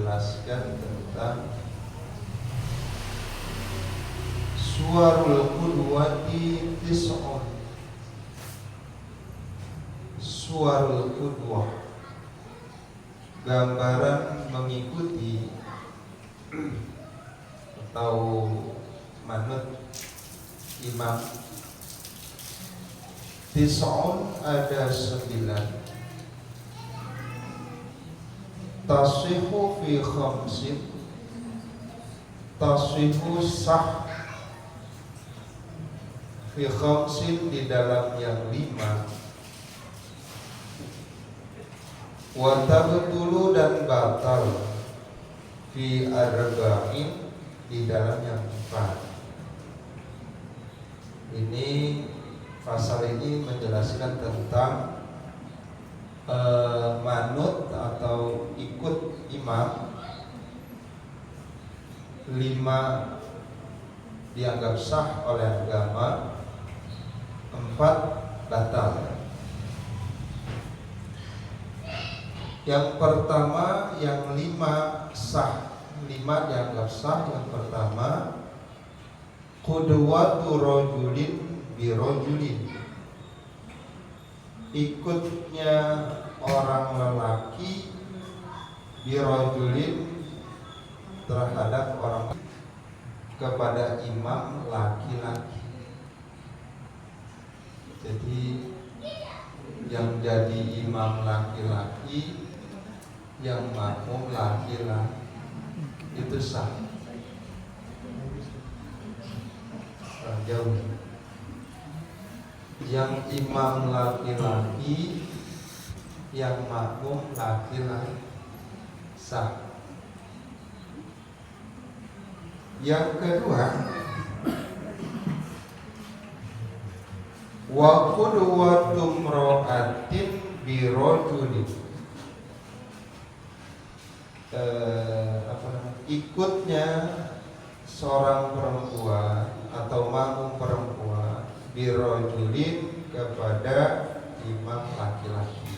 menjelaskan tentang suwarul qudwati tis'un. Suwarul qudwah, gambaran mengikuti atau manut imam. Tis'un ada 9. Tasihu fi khamsin, tasihu sah fi khamsin di dalam yang 5. Wa tabtulu dan batal fi arba'in di dalam yang 4. Ini pasal ini menjelaskan tentang manut atau ikut imam. 5 dianggap sah oleh agama, 4 batal. Yang pertama, yang 5 sah, 5 dianggap sah. Yang pertama, qudwatu rajulin bi rajulin, ikutnya orang lelaki birojulin terhadap orang kepada imam laki-laki. Jadi yang jadi imam laki-laki, yang makmum laki-laki, itu sah. Jauh. Yang imam laki-laki, yang makmum laki-laki, sah. Yang kedua, wa qudwatu imra'atin bi rajulin, ikutnya seorang perempuan atau makmum perempuan birojulin kepada imam laki-laki.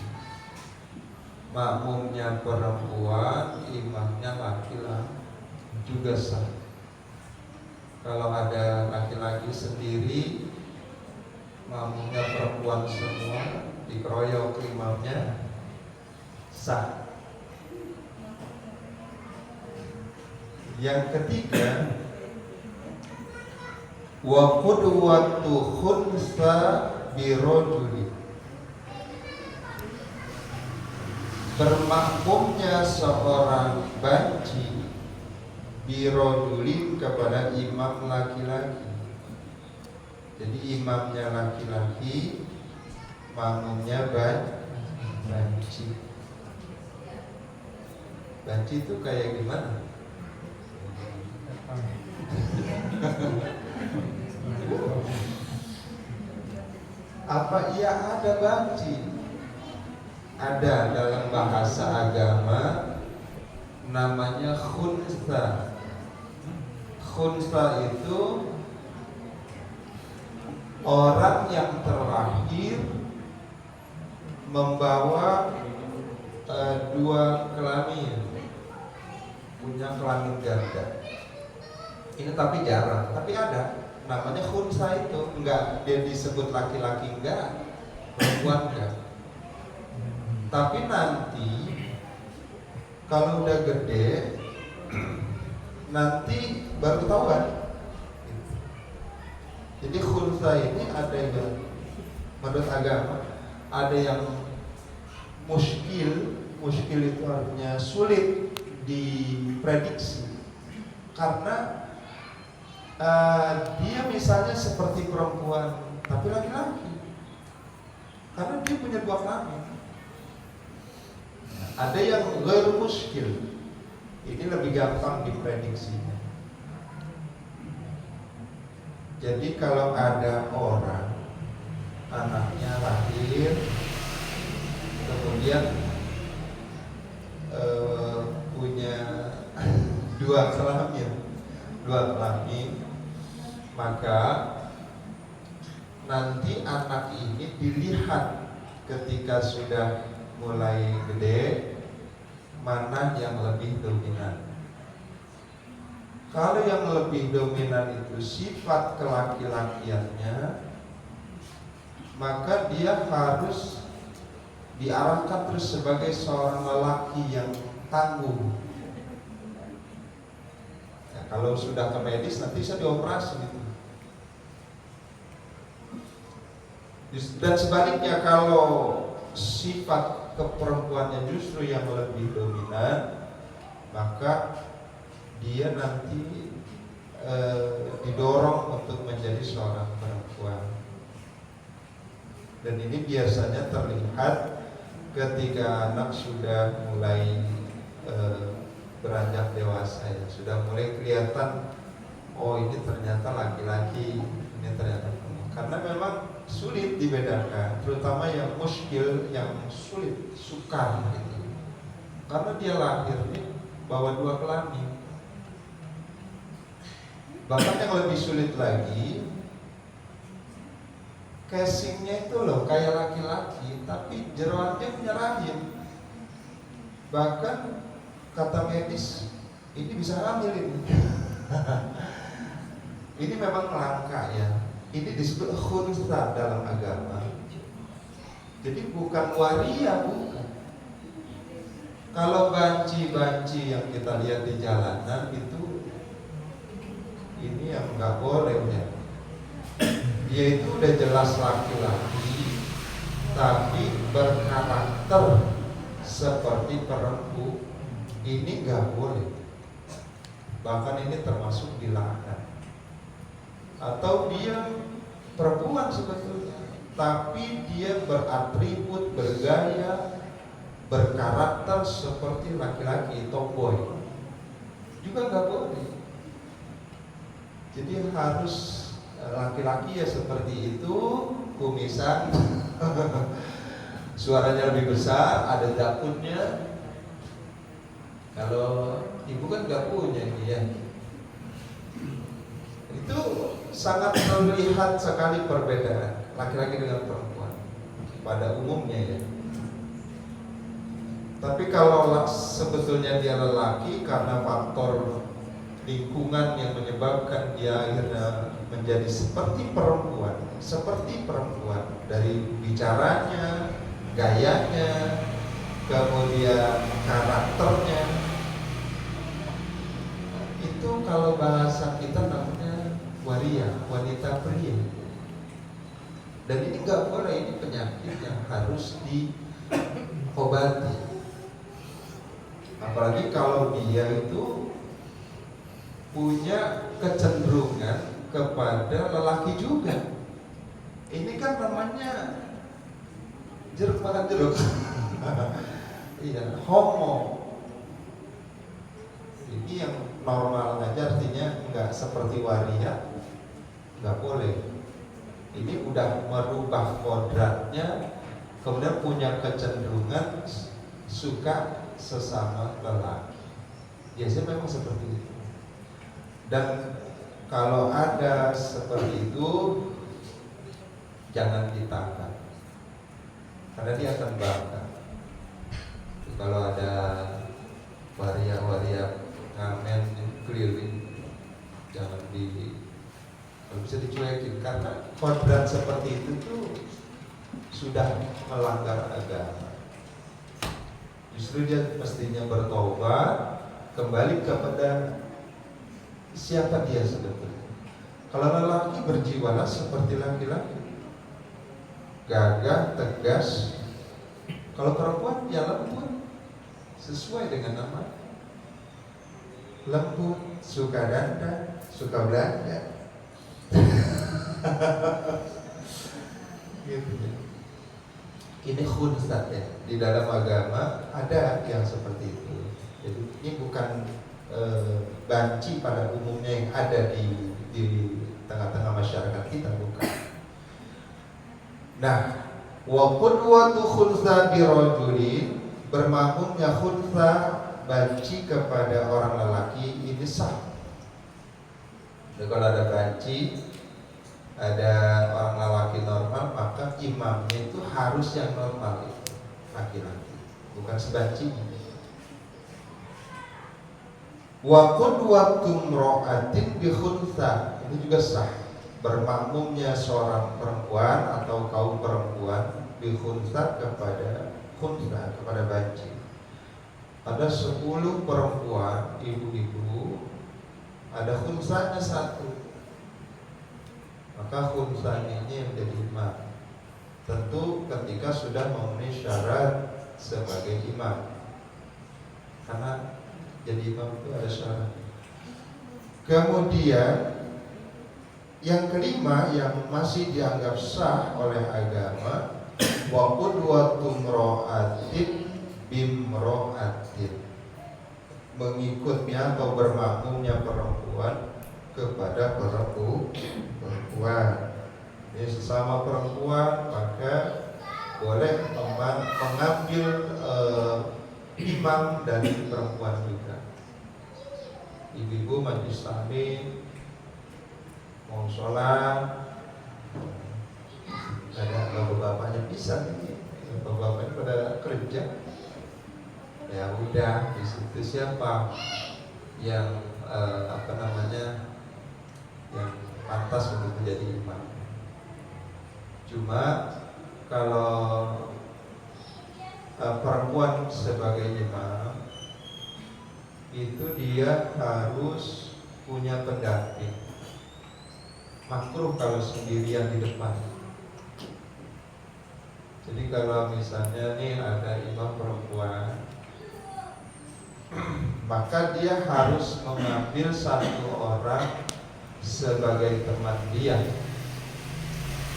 Makmumnya perempuan, imamnya laki-laki juga sah. Kalau ada laki-laki sendiri, makmumnya perempuan semua, dikeroyok imamnya, sah. Yang ketiga, wa qudwatu khunsa birojuli, bermakmumnya seorang banci birojuli kepada imam laki-laki. Jadi imamnya laki-laki, makmumnya banci. Banci itu kayak gimana? Apa iya ada banci? Ada dalam bahasa agama, namanya khunsa. Khunsa itu orang yang terlahir membawa 2 kelamin, punya kelamin ganda. Ini tapi jarang, tapi ada. Namanya khunsa itu, enggak dia disebut laki-laki, enggak, perempuan enggak. Tapi nanti kalau udah gede, nanti baru ketahuan. Jadi khunsa ini ada yang menurut agama, ada yang muskil itu artinya sulit diprediksi, karena dia misalnya seperti perempuan tapi laki-laki, karena dia punya 2 kelamin. Ada yang ghair muskil, ini lebih gampang diprediksinya. Jadi kalau ada orang anaknya lahir, kemudian punya 2 kelamin, maka nanti anak ini dilihat ketika sudah mulai gede, mana yang lebih dominan. Kalau yang lebih dominan itu sifat kelaki-lakiannya, maka dia harus diarahkan terus sebagai seorang lelaki yang tangguh. Ya, kalau sudah ke medis nanti bisa dioperasi gitu. Dan sebaliknya, kalau sifat keperempuannya justru yang lebih dominan, maka dia nanti didorong untuk menjadi seorang perempuan. Dan ini biasanya terlihat ketika anak sudah mulai beranjak dewasa, ya, sudah mulai kelihatan, oh ini ternyata laki-laki, ini ternyata perempuan. Karena memang sulit dibedakan, terutama yang muskil, yang sulit, sukar gitu. Karena dia lahirnya bawa dua kelamin. Bahkan yang lebih sulit lagi, casingnya itu loh kayak laki-laki, tapi jeroannya punya rahim. Bahkan kata medis, ini bisa hamil ini. Ini memang langka ya. Ini disebut khunsa dalam agama. Jadi bukan waria, bukan. Kalau banci-banci yang kita lihat di jalanan itu, ini yang nggak boleh ya. Dia itu udah jelas laki-laki, tapi berkarakter seperti perempuan. Ini nggak boleh. Bahkan ini termasuk dilaknat. Atau dia perempuan sebetulnya, tapi dia beratribut, bergaya, berkarakter seperti laki-laki, tomboy, juga nggak boleh. Jadi harus laki-laki ya seperti itu, kumisan, suaranya lebih besar, ada jakutnya. Kalau ibu kan nggak punya ini ya. Itu sangat terlihat sekali perbedaan laki-laki dengan perempuan pada umumnya ya. Tapi kalau sebetulnya dia lelaki, karena faktor lingkungan yang menyebabkan dia akhirnya menjadi seperti perempuan dari bicaranya, gayanya, kemudian karakternya. Itu kalau bahasa kita namanya waria, wanita pria. Dan ini nggak boleh, ini penyakit yang harus diobati. Apalagi kalau dia itu punya kecenderungan kepada lelaki juga. Ini kan namanya jeruk makan jeruk. Iya, homo. Ini yang normal aja, artinya nggak seperti waria, nggak boleh. Ini udah merubah kodratnya, kemudian punya kecenderungan suka sesama lelaki. Biasanya memang seperti itu. Dan kalau ada seperti itu, jangan ditangkap, karena dia akan bakar. Kalau ada waria-waria ngamen keliling, jangan kalau bisa dicuekin, karena kodrat seperti itu tuh sudah melanggar agama. Justru dia mestinya bertobat, kembali kepada siapa dia sebetulnya. Kalau lelaki berjiwalah seperti laki-laki, gagah, tegas. Kalau perempuan ya lembut, sesuai dengan nama. Lembut, suka dandan, suka belanja. Gitu ya. Ini khunsat ya. Di dalam agama ada yang seperti itu. Jadi ini bukan banci pada umumnya yang ada di tengah-tengah masyarakat kita, bukan. Nah, wa qudwatu khunsa bi rajulin, bermakmumnya khunsa banci kepada orang lelaki ini sah. Jadi kalau ada banci, ada orang lelaki normal, maka imamnya itu harus yang normal, itu laki-laki, bukan sebancinya. Wa qudwatum ra'atin bi khunsa, ini juga sah. Bermakmumnya seorang perempuan atau kaum perempuan bi khunsa kepada banci. Ada 10 perempuan, ibu-ibu, ada khunsanya 1, maka khunsanya ini yang menjadi imam. Tentu ketika sudah memenuhi syarat sebagai imam, karena jadi imam itu ada syarat. Kemudian yang kelima yang masih dianggap sah oleh agama, wa qudwatum ra'atin bimro'atin, mengikutnya atau bermakmumnya perempuan kepada perempuan. Ini sesama perempuan maka boleh mengambil imam dari perempuan juga. Ibu-ibu majlis taklim mau sholat, ada bapak-bapaknya bisa nih, bapak-bapaknya pada kerja, ya udah di situ siapa yang yang pantas untuk menjadi imam. Cuma kalau perempuan sebagai imam itu dia harus punya pendamping. Makruh kalau sendirian di depan. Jadi kalau misalnya nih ada imam perempuan, maka dia harus mengambil 1 orang sebagai teman dia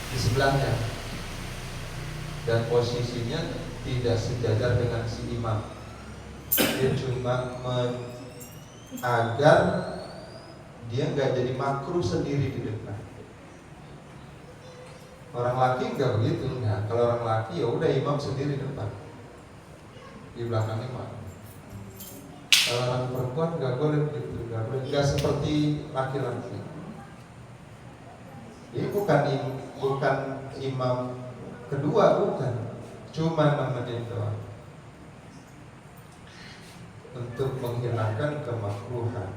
di sebelahnya, dan posisinya tidak sejajar dengan si imam. Dia cuma agar dia nggak jadi makruh sendiri di depan. Orang laki nggak begitu. Nah, kalau orang laki ya udah imam sendiri di depan, di belakang imam. Kalau orang perempuan nggak boleh begitu, nggak seperti laki-laki. Ini bukan imam kedua, bukan, cuma nemenin doang untuk menghilangkan kemakruhan.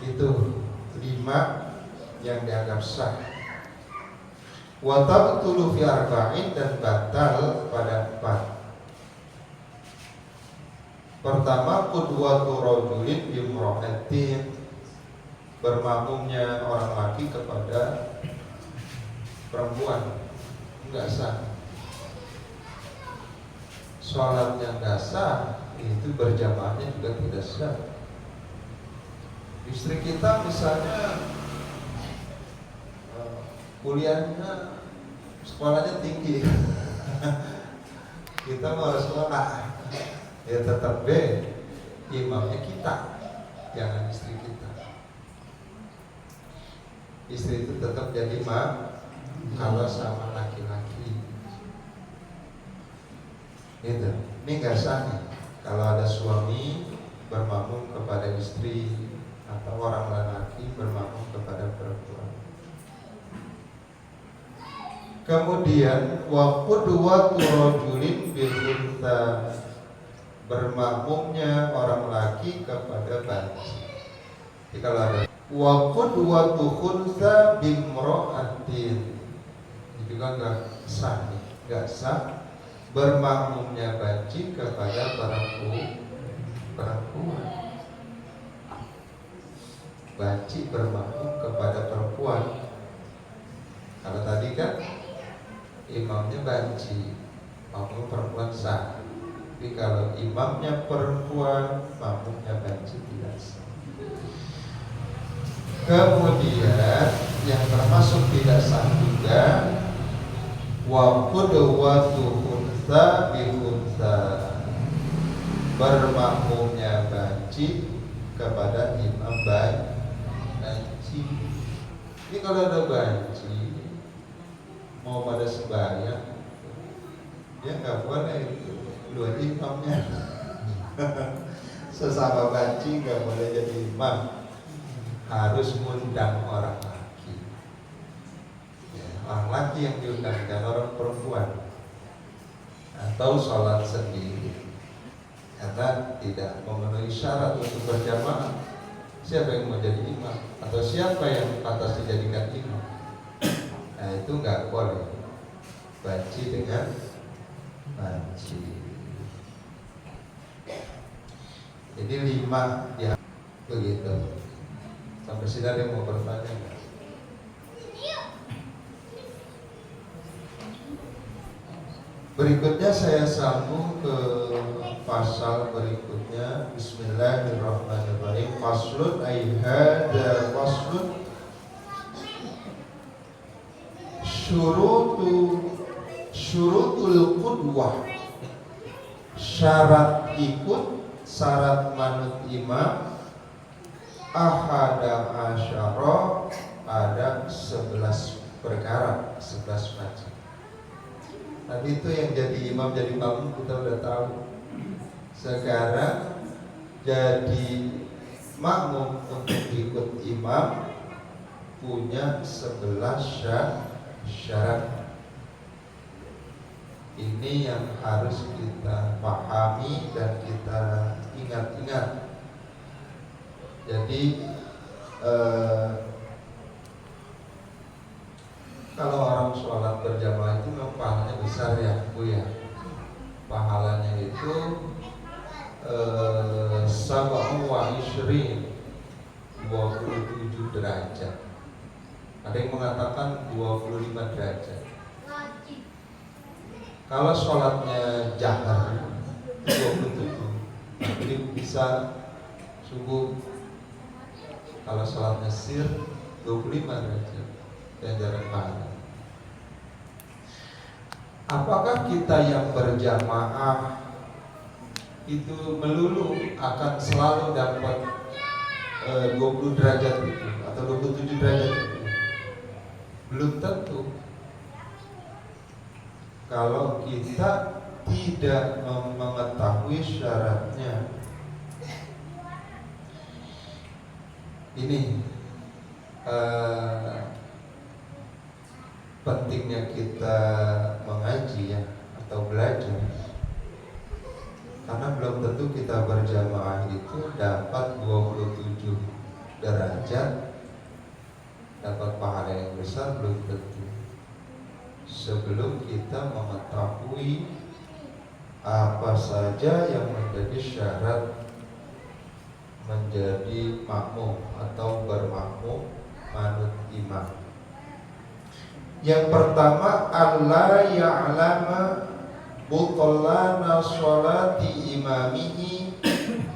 Itu 5 yang dianggap sah. Wa tabtulu fi arba'in, dan batal pada 4. Pertama, qudwatu rajulin bimra'atin, bermakmumnya orang laki kepada perempuan, enggak sah. Sholatnya enggak sah, itu berjamaahnya juga tidak sah. Istri kita misalnya kuliahnya, sekolahnya tinggi, kita mau sekolah, ya tetap imamnya kita, jangan istri kita. Istri itu tetap jadi imam kalau sama laki-laki. Gitu. Ini nggak sah nih kalau ada suami bermakmum kepada istri atau orang lelaki bermakmum kepada perempuan. Kemudian wa qudwatu rajulin bil untha, bermakmumnya orang laki kepada banci. Jadi kalau ada wa qudwatu khunsa bimra'atin, ini juga enggak sah nih, enggak sah bermakmumnya banci kepada perempuan. Banci bermakmum kepada perempuan. Kalau tadi kan imamnya banci, makmum perempuan sah. Tapi kalau imamnya perempuan, makmumnya banci tidak sah. Kemudian yang termasuk tidak sah juga wa qudwatu khunsa bi khunsa, bermakmumnya banci kepada imam banci. Ini kalau ada banci mau pada sembahyang, dia nggak boleh dua imamnya. Sesama banci nggak boleh jadi imam, harus mengundang orang laki. Ya, orang laki yang diundang, dan orang perempuan, atau sholat sendiri. karena tidak memenuhi syarat untuk berjamaah. Siapa yang mau jadi imam atau siapa yang pantas dijadikan imam? Nah itu nggak boleh banci dengan banci. Jadi 5 ya begitu. Sampai sini ada yang mau bertanya nggak? Berikutnya saya sambung ke pasal berikutnya. Bismillahirrahmanirrahim. Faslun ay hada faslun syurutul qudwah. Syarat ikut, syarat manut imam. Ahada asyara, ada 11 perkara, 11 macam. Tadi itu yang jadi imam, jadi makmum kita udah tahu. Sekarang jadi makmum untuk ikut imam punya 11 syarat. Ini yang harus kita pahami dan kita ingat-ingat. Jadi kalau orang sholat berjamaah itu memang pahalanya besar ya Bu ya. Pahalanya itu sab'u wa isyrin, 27 derajat. Ada yang mengatakan 25 derajat. Kalau sholatnya jahar 27, jadi bisa subuh. Kalau sholatnya sir 25 derajat. Ganjaran pahala. Apakah kita yang berjamaah itu melulu akan selalu dapat 20 derajat itu atau 27 derajat itu? Belum tentu. Kalau kita tidak mengetahui syaratnya. Ini pentingnya kita mengaji ya, atau belajar. Karena belum tentu kita berjamaah itu dapat 27 derajat, dapat pahala yang besar, belum tentu. Sebelum kita mengetahui apa saja yang menjadi syarat menjadi makmum atau bermakmum manut imam. Yang pertama, alla ya'lama butlana sholati imamihi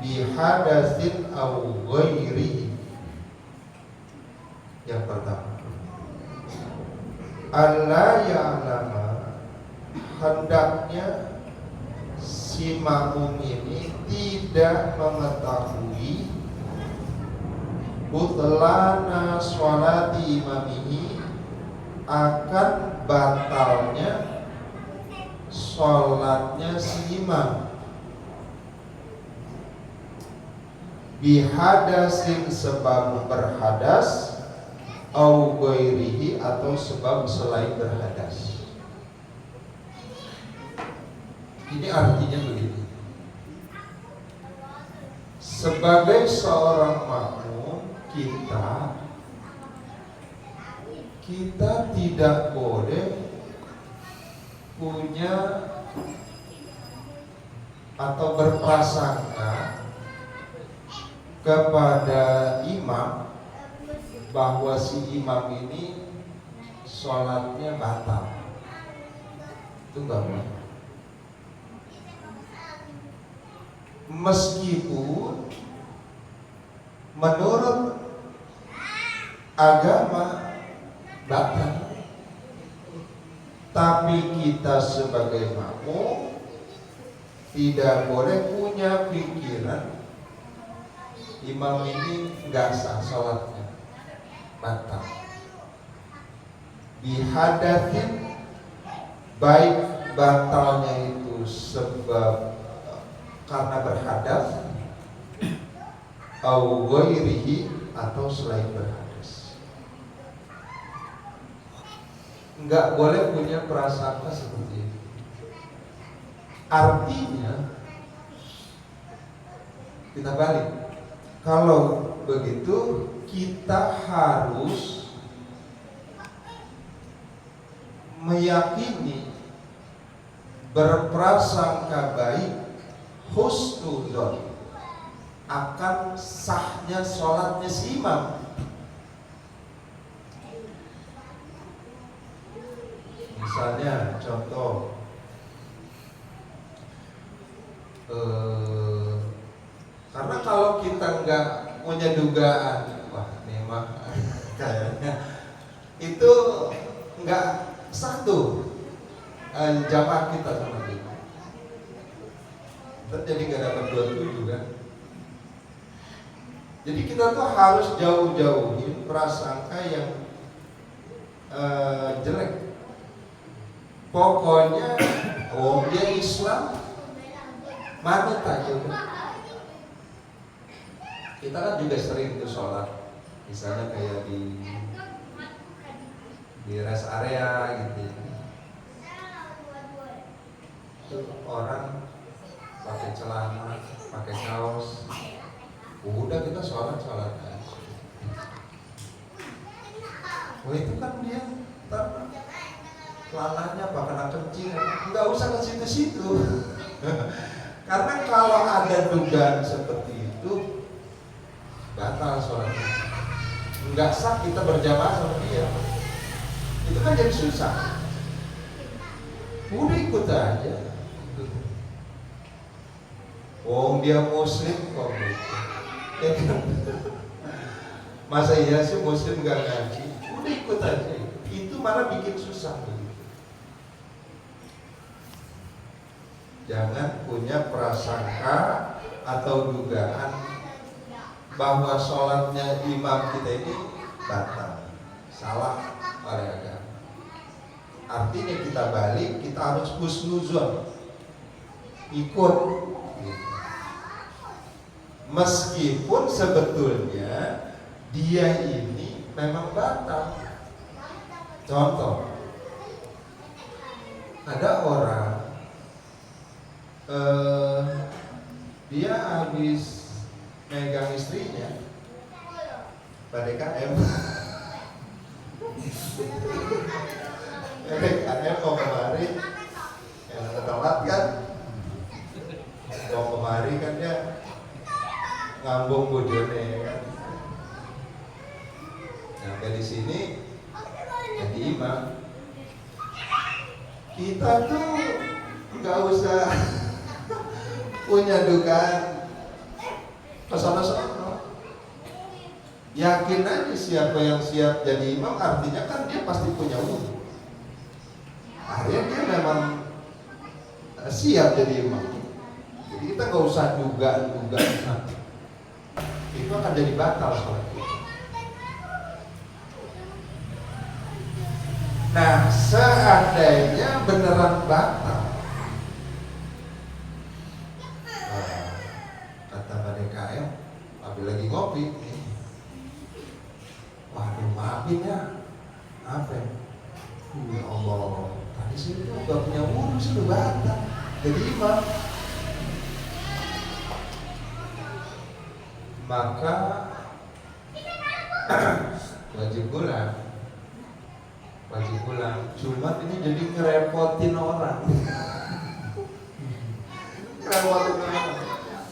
bihadatsin aw ghairihi. Yang pertama, alla ya'lama, hendaknya si makmum ini tidak mengetahui butlana sholati imamihi, akan batalnya sholatnya si imam, bihadasin sebab berhadas, au ghairihi atau sebab selain berhadas. Ini artinya begini: sebagai seorang makmum kita tidak boleh punya atau berprasangka kepada imam bahwa si imam ini sholatnya batal. Itu enggak boleh. Meskipun menurut agama batal, tapi kita sebagai makmum tidak boleh punya pikiran imam ini nggak sah sholatnya, batal. Bihadatsin, baik batalnya itu sebab karena berhadas, au ghairihi atau selain berhadas. Enggak boleh punya prasangka seperti itu. Artinya kita balik. Kalau begitu kita harus meyakini, berprasangka baik, husnuzon akan sahnya sholatnya si imam. Misalnya contoh, karena kalau kita nggak punya dugaan, wah ini mah kayaknya itu nggak satu jamaah kita sama kita, jadi nggak dapat 27 kan. Jadi kita tuh harus jauh-jauhin prasangka yang jelek. Pokoknya, dia Islam, manut aja udah. Kita kan juga sering tuh sholat, misalnya kayak di rest area gitu. Tuh orang pakai celana, pakai kaos, udah kita sholat aja. Oh itu kan dia celananya bahkan kencing, nggak usah ke situ-situ. Karena kalau ada dugaan seperti itu, batal sholatnya, nggak sah kita berjamaah sama dia. Itu kan jadi susah. Udah ikut aja. Dia muslim kok gitu. Ya kan? Masa iya sih muslim nggak ngaji? Udah ikut aja. Itu malah bikin susah gitu. Jangan punya prasangka atau dugaan bahwa sholatnya imam kita ini batal, salah oleh agama. Artinya kita balik, kita harus husnuzon, ikut gitu. Meskipun sebetulnya dia ini memang batal. Contoh, ada orang dia habis megang istrinya PDKM. PDKM mau kemari, yang telat kan, mau kemari kan dia ngambung bojone kan. Sampai di sini jadi imam. Kita tuh nggak usah punya dugaan kesana-sana. Yakin aja siapa yang siap jadi imam, artinya kan dia pasti punya wudhu. Akhirnya dia memang siap jadi imam. Jadi kita nggak usah dugaan-dugaan. Itu akan jadi batal sholat kita. Nah, seandainya beneran batal, kata PDKM, Abi lagi ngopi, waduh maafin ya, apa ya? Ya Allah, tadi sih itu gak punya wudhu, sudah batal jadi imam. Maka wajib pulang. Cuma ini jadi ngerepotin orang.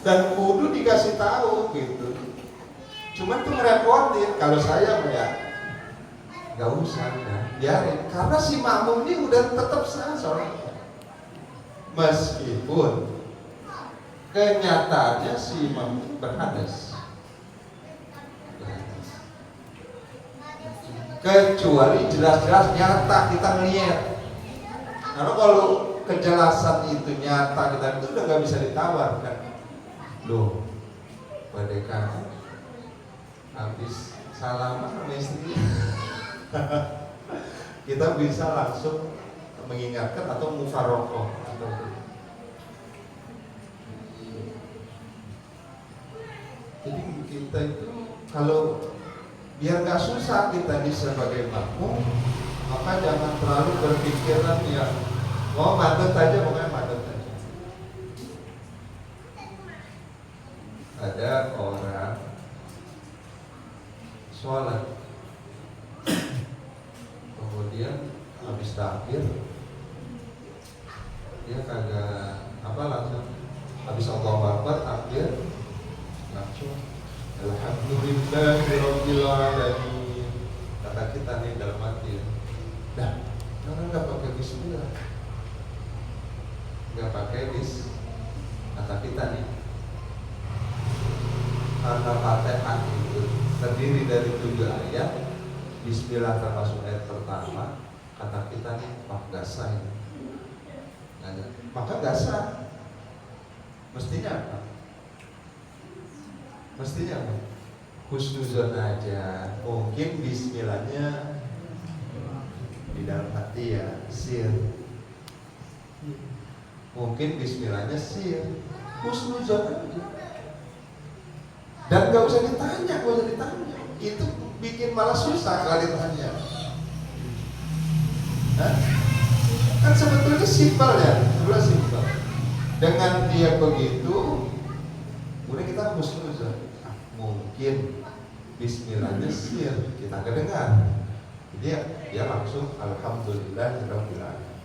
Dan kudu dikasih tahu gitu. Cuma tuh ngerepotin. Kalau saya ya nggak usah, biarin. Karena si makmum ini udah tetap sah sholatnya. Meskipun kenyataannya si imam berhadas. Kecuali jelas-jelas nyata kita ngeliat. Karena kalau kejelasan itu nyata kita itu udah nggak bisa ditawar kan. Loh, PDKM habis salaman sama istri. Kita bisa langsung mengingatkan atau mufarokoh atau jadi kita itu kalau biar gak susah kita di sebagai makmum, maka jangan terlalu berpikiran yang mau madut aja, pokoknya madut aja. ada orang sholat, kemudian habis takbir dia kagak langsung habis Allahu Akbar takbir langsung Alhamdulillahirabbil alamin. Kata kita nih dalam hati, dah orang nggak pakai bismillah, nggak pakai kata kita nih, karena Fatihah itu terdiri dari 7 ayat, bismillah termasuk ayat pertama, kata kita nih, nggak sah ini. Maka nggak sah. Mestinya apa? Mestinya apa? Husnuzon aja. Mungkin bismillahnya di dalam hati ya, sir. Mungkin bismillahnya sir. Husnuzon aja. Dan gak usah ditanya. Itu bikin malah susah kalau ditanya. Kan sebetulnya simpel ya, simpel. Dengan dia begitu, kemudian kita husnuzon. Mungkin bismillahnya sir, kita kedengar. Jadi dia langsung alhamdulillahirabbil alamin.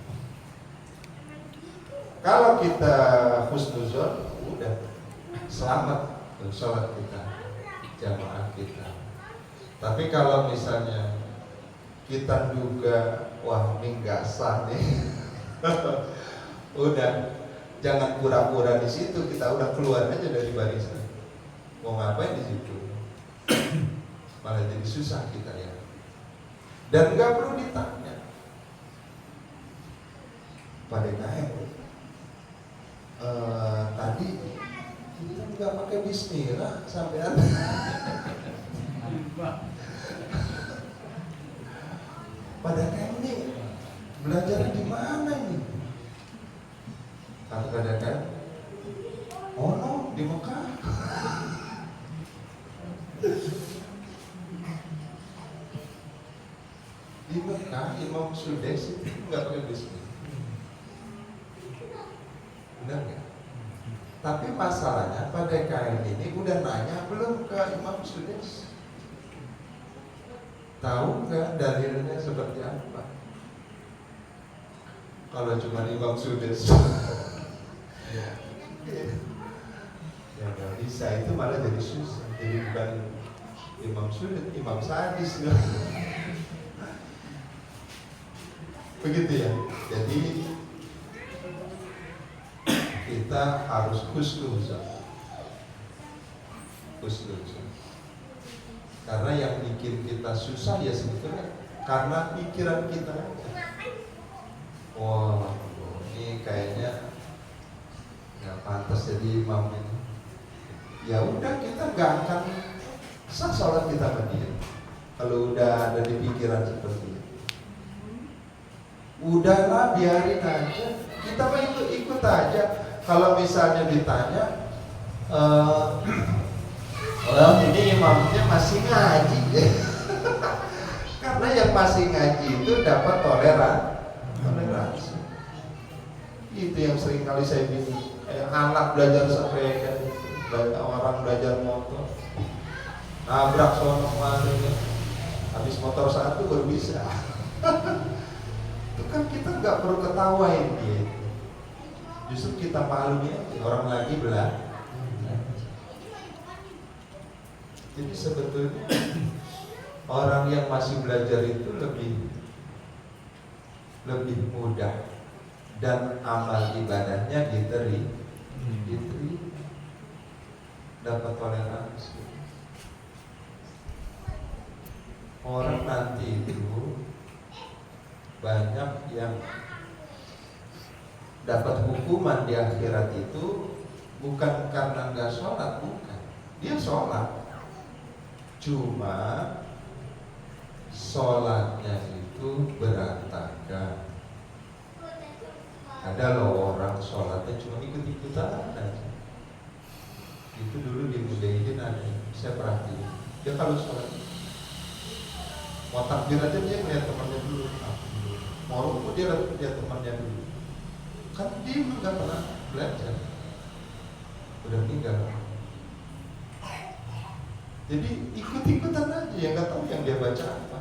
Kalau kita husnuzon, udah selamat sholat kita, jamaah kita. Tapi kalau misalnya kita duga, wah ini nggak sah nih, udah jangan pura-pura di situ, kita udah keluar aja dari barisan. Mau ngapain di situ? Malah jadi susah kita ya. Dan nggak perlu ditanya. Pada tadi kita nggak pakai bismillah sampai ada. Pada ini belajar di mana ini? Kadang-kadang, oh no, di Mekah. Di Mekah Imam Sudais itu nggak pakai bismillah. Benar nggak? Tapi masalahnya pada kain ini udah nanya belum ke Imam Sudais? Tahu nggak dalilnya seperti apa? Kalau cuma Imam Sudais ya nggak bisa, itu malah jadi susah. Jadi bukan Imam Sudais, Imam Sadis. Begitu ya. Jadi kita harus husnuzon. Karena yang bikin kita susah ya sebetulnya karena pikiran kita aja. Wah, ini kayaknya nggak pantas jadi imam ini. Ya udah, kita nggak akan sah sholat kita sama dia kalau udah ada di pikiran seperti itu. Udahlah, biarin aja. Kita mah ikut aja. Kalau misalnya ditanya, ini imamnya masih ngaji. Karena yang masih ngaji itu dapat toleransi. Itu yang sering kali saya bingung. Anak belajar sepeda, orang belajar motor, nabrak sono kemarin, habis motor satu baru bisa. Itu kan kita nggak perlu ketawain dia. Justru kita malu ya, orang lagi belajar. Jadi sebetulnya orang yang masih belajar itu lebih mudah dan amal ibadahnya diterima, dapat toleransi. Orang nanti itu banyak yang dapat hukuman di akhirat itu bukan karena nggak sholat, bukan. Dia sholat, cuma sholatnya itu berantakan. Ada loh orang sholatnya cuma ikut-ikutan aja. Itu dulu di Mujahidin ada, saya perhatiin. Dia kalau sholat mau takbir aja dia melihat temannya dulu, mau rukuk dia lihat temannya dulu. Kan dia nggak pernah belajar, udah tinggal. Jadi ikut-ikutan aja, yang nggak tahu yang dia baca apa.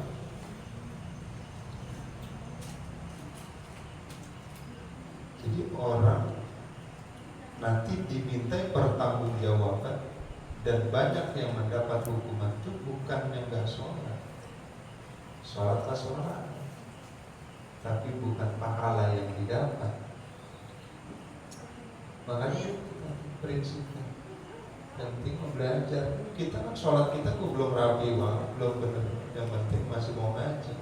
Jadi orang nanti dimintai pertanggungjawaban, dan banyak yang mendapat hukuman itu bukan yang nggak sholat. Sholat lah sholat, tapi bukan pahala yang didapat. Makanya itu prinsipnya penting belajar. Kita kan sholat kita kok belum rapi banget, belum benar. Yang penting masih mau ngaji,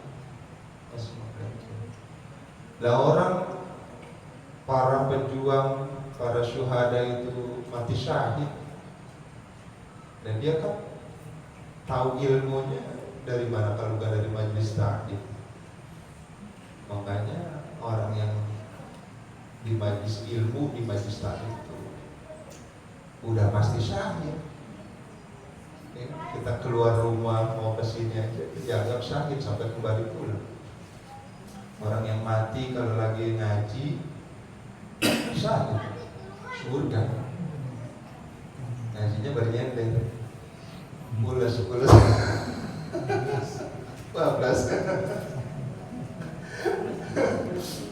masih mau belajar. Lah orang para pejuang, para syuhada itu mati syahid, dan dia kan tahu ilmunya dari mana kalau bukan dari majelis taklim. Makanya orang yang di majelis ilmu, di majelis taklim itu udah pasti syahid. Kita keluar rumah mau ke sini aja dianggap syahid sampai kembali pulang. Orang yang mati kalau lagi ngaji syahid, surga. Ngajinya bernyender, pulas 12.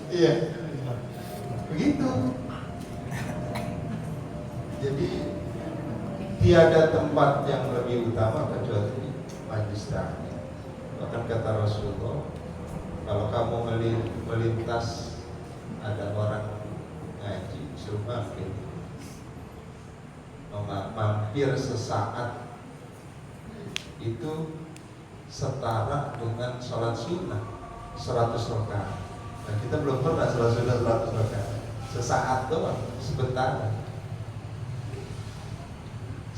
Iya, begitu. Jadi tiada tempat yang lebih utama kecuali majelis taklim. Bahkan kata Rasulullah, kalau kamu melintas ada orang ngaji, suruh mampir sesaat, itu setara dengan sholat sunnah 100 rakaat. Nah, kita belum pernah sholat sunnah 100 rakaat, sesaat doang, sebentar.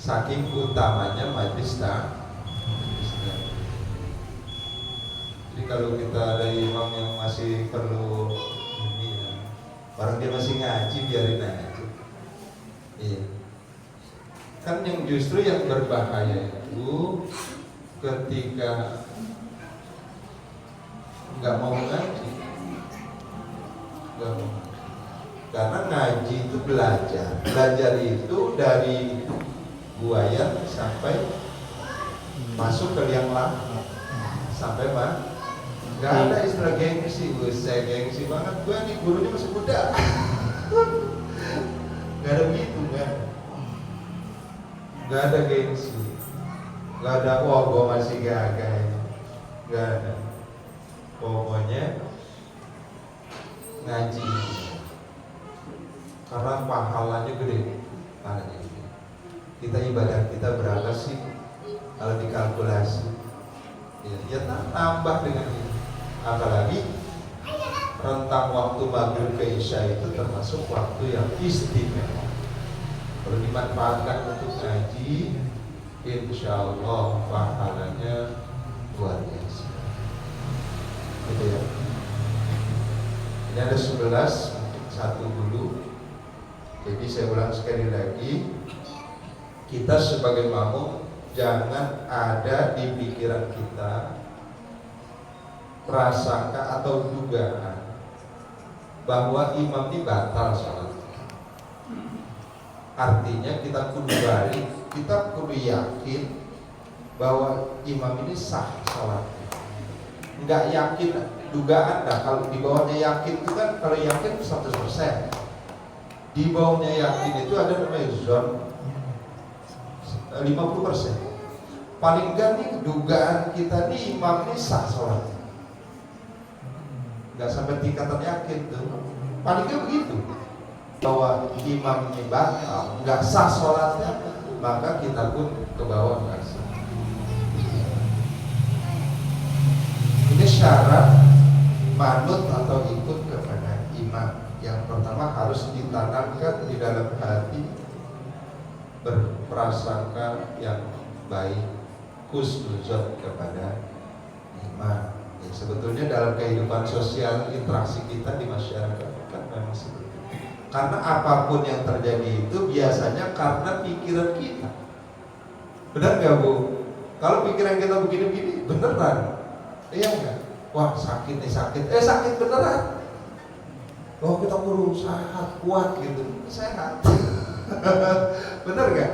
Saking utamanya majelis taklim. Jadi kalau kita ada imam yang masih perlu ini ya, orang dia masih ngaji, biarin aja. Iya. Kan yang justru yang berbahaya itu ketika nggak mau ngaji, nggak mau. Karena ngaji itu belajar itu dari buaya sampai masuk ke liang lahat, sampai nggak ada istilah gengsi. Saya gengsi banget, gue nih gurunya masih muda. Nggak ada begitu, nggak ada gengsi, nggak ada wah gue masih gagah, nggak ada. Pokoknya ngaji karena pahalanya gede, pahalanya gede. Kita ibadah kita berapa sih kalau dikalkulasi? Ya tambah dengan ini. Apalagi rentang waktu maghrib ke isya itu termasuk waktu yang istimewa. Kalau dimanfaatkan untuk ngaji, insya Allah pahalanya luar biasa. Gitu ya. Ini ada 11, satu dulu. Jadi saya ulang sekali lagi, kita sebagai makmum jangan ada di pikiran kita prasangka atau dugaan bahwa imam ini batal salat. Artinya kita kudu balik, kita kudu yakin bahwa imam ini sah salatnya. Enggak yakin, dugaan dah. Kalau di bawahnya yakin itu kan, kalau yakin 100%. Di bawahnya yakin itu ada namanya zon 50%. Paling enggak nih dugaan kita nih imam ini sah sholatnya. Enggak sampai tingkatan yakin tuh. Paling enggak begitu. Bahwa imam ini batal, enggak sah sholatnya, maka kita pun ke bawah enggak sah. Ini syarat manut atau ikut kepada imam. Yang pertama harus ditanamkan di dalam hati berprasangka yang baik, husnuzon kepada imam. Ya, sebetulnya dalam kehidupan sosial interaksi kita di masyarakat kan memang seperti itu. Karena apapun yang terjadi itu biasanya karena pikiran kita. Benar nggak Bu? Kalau pikiran kita begini-begini beneran, iya nggak? Wah sakit nih sakit, sakit beneran. Oh kita perlu sehat, kuat gitu, sehat. Bener gak?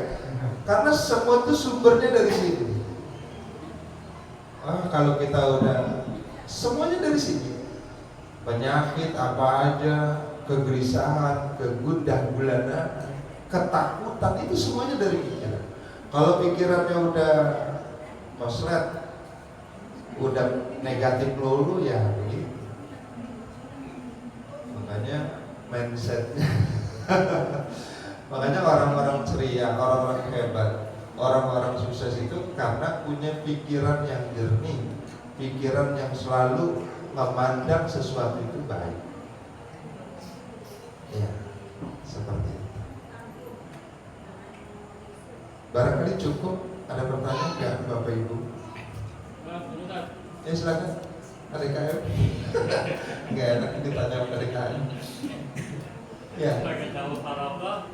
Karena semua itu sumbernya dari sini. Kalau kita udah semuanya dari sini. Penyakit apa aja, kegelisahan, kegundah gulanaan, ketakutan, itu semuanya dari pikiran. Kalau pikirannya udah koslet, udah negatif melulu, ya begitu. Makanya mindsetnya makanya orang-orang ceria, orang-orang hebat, orang-orang sukses itu karena punya pikiran yang jernih, pikiran yang selalu memandang sesuatu itu baik. Ya, seperti itu. Barangkali cukup. Ada pertanyaan nggak Bapak Ibu? Ya silakan. Ada KM? Nggak enak ditanya dari KM. Ya. Sebagai tahu paroka,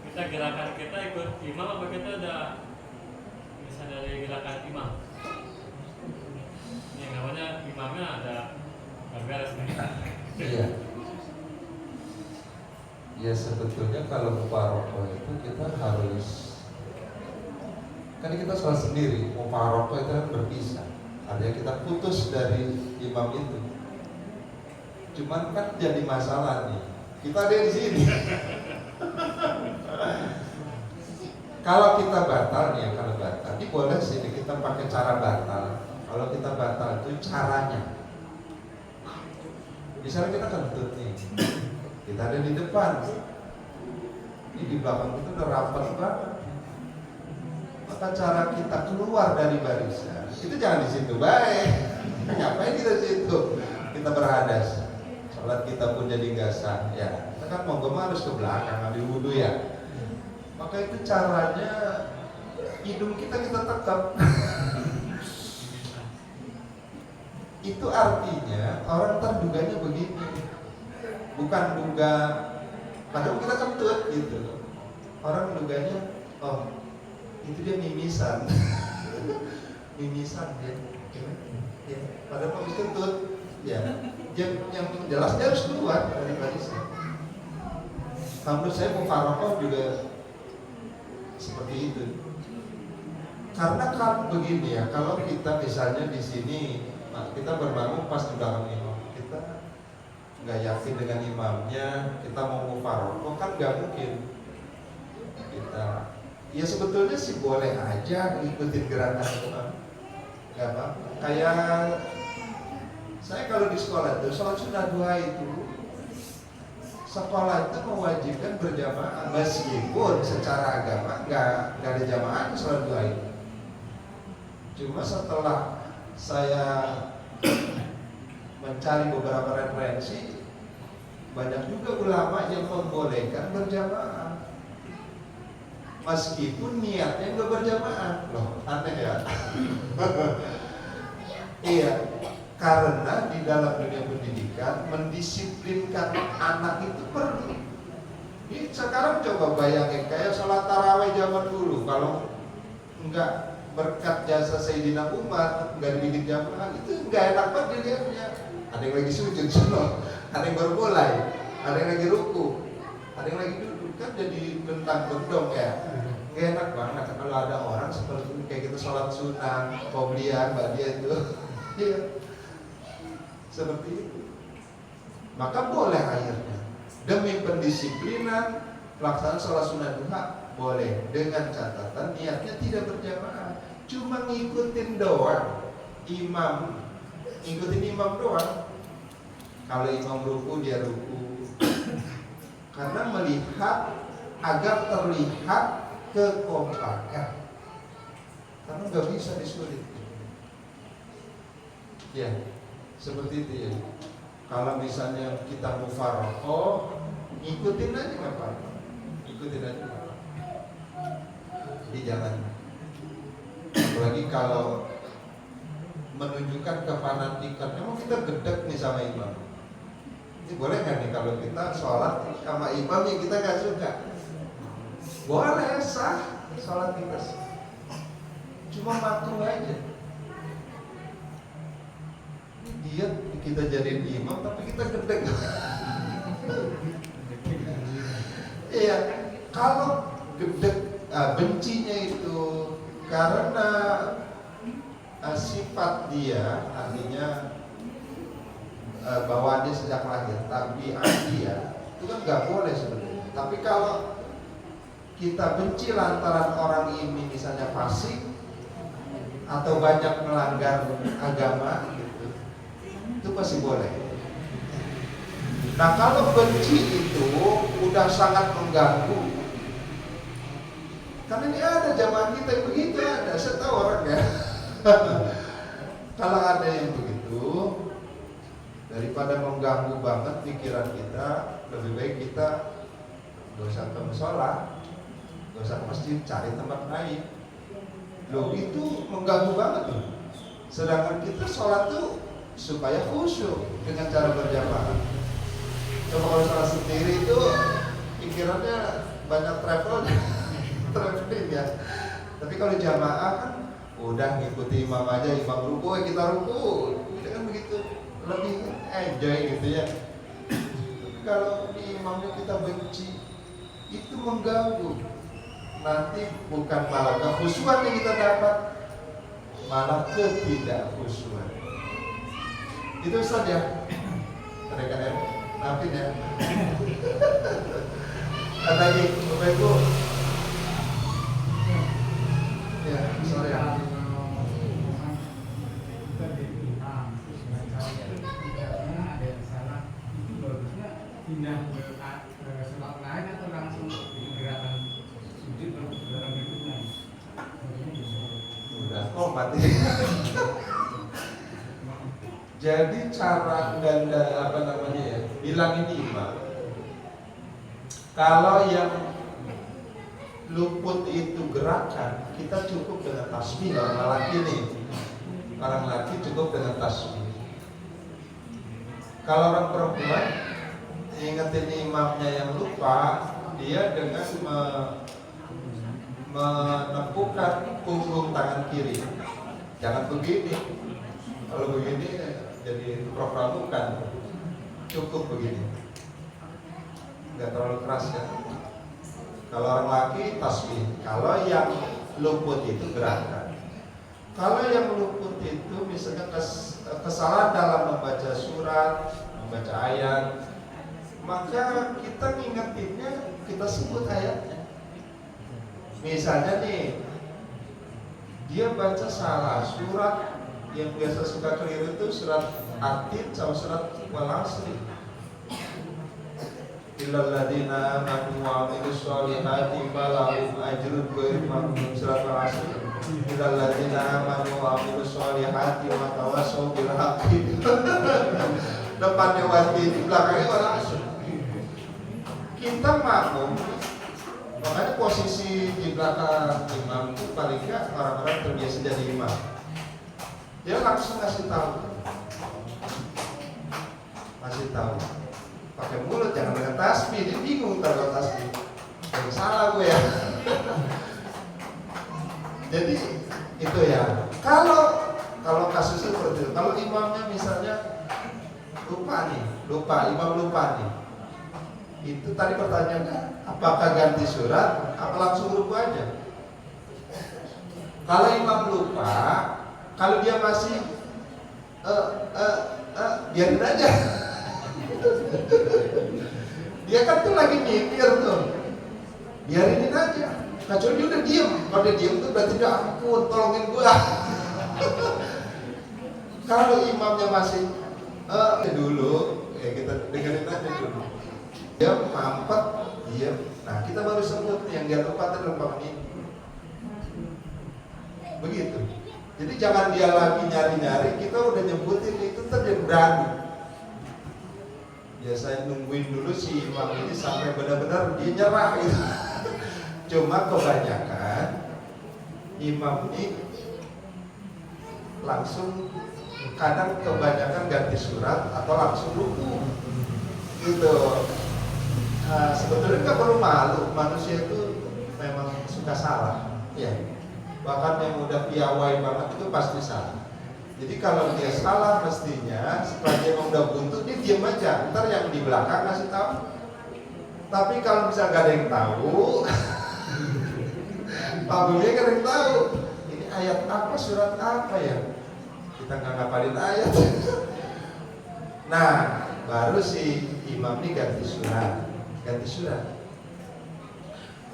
kita gerakan kita ikut imam apa kita ada bisa dari gerakan imam? Ini namanya imamnya ada beres nih. Iya. Ya sebetulnya kalau paroka itu kita harus, kan kita salah sendiri. Mau paroka itu kan berpisah. Ada yang kita putus dari imam itu. Cuman kan jadi masalah nih. Kita ada di sini. Kalau kita batal nih, kalau batal, ini boleh sih kita pakai cara batal. Kalau kita batal itu caranya. Misalnya kita kentut nih, kita ada di depan, ini di belakang kita udah rapat banget. Maka cara kita keluar dari barisan itu jangan di situ, baik. Ngapain kita di situ? Kita berhadas, sholat kita pun jadi nggak sah. Ya, kita kan mau harus ke belakang ambil wudhu ya. Maka itu caranya hidung kita tekap. Itu artinya orang terduganya begini, bukan duga, padahal kita kentut gitu. Orang duganya, oh itu dia mimisan, mimisan dia, ya. Padahal habis kentut, ya. Yang jelasnya harus keluar dari barisan. Menurut saya mufarokoh juga seperti itu. Karena kan begini ya, kalau kita misalnya di sini, kita berbangun pas di belakang imam, kita nggak yakin dengan imamnya, kita mau mufarokoh kan nggak mungkin. Kita, ya sebetulnya sih boleh aja ngikutin gerakan imam, nggak apa. Kayak saya kalau di sekolah itu, sholat sunnah duha itu, sekolah itu mewajibkan berjamaah meskipun secara agama nggak ada jamaah sholat duha itu. Cuma setelah saya mencari beberapa referensi, banyak juga ulama yang membolehkan berjamaah meskipun niatnya nggak berjamaah. Loh, aneh ya. Iya, karena di dalam dunia pendidikan mendisiplinkan anak itu perlu. Ini sekarang coba bayangin kayak sholat tarawih zaman dulu, kalau enggak berkat jasa Sayyidina Umar nggak dibikin jamaah, itu nggak enak banget dilihatnya. Ada yang lagi sujud, ada yang baru mulai, ada yang lagi ruku, ada yang lagi duduk, kan jadi bentang bentong ya. Nggak enak banget kalau ada orang seperti ini, kayak kita sholat sunnah, qobliyah, ba'diyah itu, ya seperti itu. Maka boleh akhirnya demi pendisiplinan pelaksanaan sholat sunnah duha boleh, dengan catatan niatnya tidak berjamaah, cuma ngikutin doang imam, ngikutin imam doang. Kalau imam ruku dia ruku, karena melihat agar terlihat kekompakan, karena nggak bisa disulit. Ya, seperti itu ya. Kalau misalnya kita mufarokoh, ngikutin aja nggak apa-apa, ikutin aja. Jadi jangan, apalagi kalau menunjukkan kefanatikan, memang kita gedek nih sama imam. Ini boleh nggak nih kalau kita sholat sama imam yang kita nggak suka? Boleh, sah sholat kita, cuma makruh aja. Dia kita jadiin imam tapi kita gedek. Iya, kalau gedek bencinya itu karena sifat dia, artinya bawaan dia sejak lahir, tapi dia itu kan nggak boleh sebenarnya. Tapi kalau kita benci lantaran orang ini misalnya fasik atau banyak melanggar agama gitu, itu pasti boleh. Nah kalau benci itu udah sangat mengganggu, karena ini ada jamaah kita yang begitu, ada, saya tahu orangnya. Kalau ada yang begitu, daripada mengganggu banget pikiran kita, lebih baik kita gak usah ke musola, gak usah ke masjid, cari tempat lain. Loh itu mengganggu banget tuh. Sedangkan kita sholat tuh supaya khusyuk dengan cara berjamaah. Coba kalau sholat sendiri itu pikirannya banyak traveling ya. Tapi kalau jamaah kan udah ngikuti imam aja, imam ruku kita ruku, itu kan begitu, lebih enjoy gitu ya. Kalau di imamnya kita benci, itu mengganggu. Nanti bukan malah kekhusyuan yang kita dapat, malah ketidakkhusyuan. Itu Ustaz ya, kadang-kadang napin ya. Ada lagi, Bapak Ibu. Ya, sorry ya. Pindah ke sholat lain atau langsung gerakan sujud atau gerakan berikutnya? Udah mati. Jadi cara ganda apa namanya ya, bilang ini imam. Kalau yang luput itu gerakan, kita cukup dengan tasbih. Orang laki nih, orang laki cukup dengan tasbih. Kalau orang perempuan ingetin imamnya yang lupa, dia dengan menepukkan punggung tangan kiri. Jangan begini. Kalau begini jadi pramuka. Cukup begini. Enggak terlalu keras ya. Kalau orang laki tasbih. Kalau yang luput itu gerakan. Kalau yang luput itu misalnya kesalahan dalam membaca surat, membaca ayat, maka kita ngingetinnya, kita sebut ayatnya. Misalnya nih, dia baca salah surat yang biasa suka keliru itu surat At-Tin sama surat Wal-Asri. Illal ladzina amanu wa amilus sholihati falahum ajrun ghairu mamnun, surat Wal-Asri. Illal ladzina amanu wa amilus sholihati wa tawassaw bil haqqi. Depannya wati, di belakangnya Wal-Asri. Kita makmum, makanya posisi di belakang imam itu paling nggak orang-orang terbiasa jadi imam. Dia langsung kasih tahu, pakai mulut, jangan dengan tasbih. Dia bingung kalau tasbih, yang salah gue ya. Jadi itu ya. Kalau kasusnya seperti itu, kalau imamnya misalnya imam lupa nih. Itu tadi pertanyaannya, apakah ganti surat apa langsung ruku aja? Kalau imam lupa, kalau dia masih biarin aja. Dia kan tuh lagi mikir tuh, biarinin aja. Kecuali dia udah diem. Kalau dia diem tuh berarti dia ampun, tolongin gua. Kalau imamnya masih dulu, ya kita dengerin aja dulu. Dia mampet, diam. Nah kita baru sebut yang dia lupa tadi lupa ini. Begitu. Jadi jangan dia lagi nyari-nyari, kita udah nyebutin itu terjadi berani. Biasanya nungguin dulu si imam ini sampai benar-benar dia nyerah gitu. Cuma kebanyakan imam ini langsung, kadang kebanyakan ganti surat atau langsung ruku gitu. Sebetulnya nggak perlu malu, manusia itu memang suka salah, ya. Bahkan yang udah piawai banget itu pasti salah. Jadi kalau dia salah mestinya setelah dia udah buntu dia diam aja, ntar yang di belakang kasih tahu. Tapi kalau misalnya nggak ada yang tahu, Tabungnya kan yang tahu. Ini ayat apa, surat apa ya? Kita nggak ngapalin ayat. Nah, baru si imam ini ganti surat.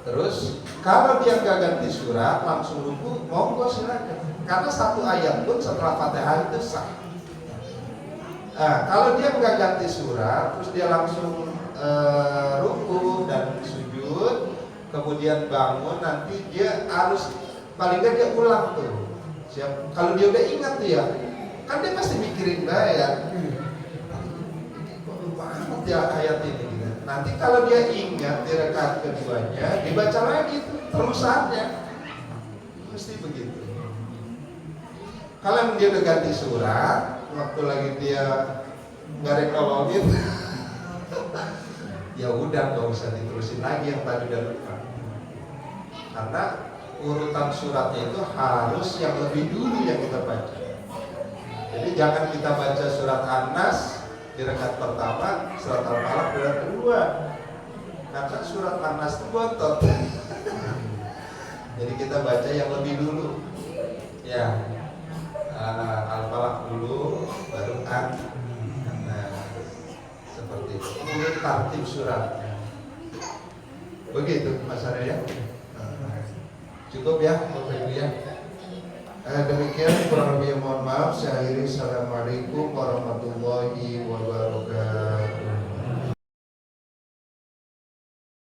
Terus kalau dia nggak ganti surat langsung ruku, monggo silakan. Karena satu ayat pun setelah Fatihah itu sah. Nah, kalau dia nggak ganti surat, terus dia langsung ruku dan sujud, kemudian bangun, nanti dia harus paling nggak dia ulang tuh. Siap. Kalau dia udah ingat tuh ya, kan dia pasti mikirin ya. Ini kok lupa amat ya ayat ini. Gitu. Nanti kalau dia ingat di rakaat keduanya, dibaca lagi tuh terusannya. Mesti begitu. Kalau dia udah ganti surat, waktu lagi dia nggak rekologin, ya udah nggak usah diterusin lagi yang tadi udah lupa. Karena urutan suratnya itu harus yang lebih dulu yang kita baca. Jadi jangan kita baca surat An-Nas di rakaat pertama, surat Al-Falaq di rakaat kedua. Karena surat An-Nas itu bontot. Jadi kita baca yang lebih dulu. Ya. Al-Falaq dulu, baru An-Nas. Seperti itu. Ini tartib suratnya. Begitu Mas Arya ya. Cukup ya Bapak Ibu ya. Demikian kurang lebih mohon maaf. Saya akhiri. Assalamualaikum warahmatullahi wabarakatuh.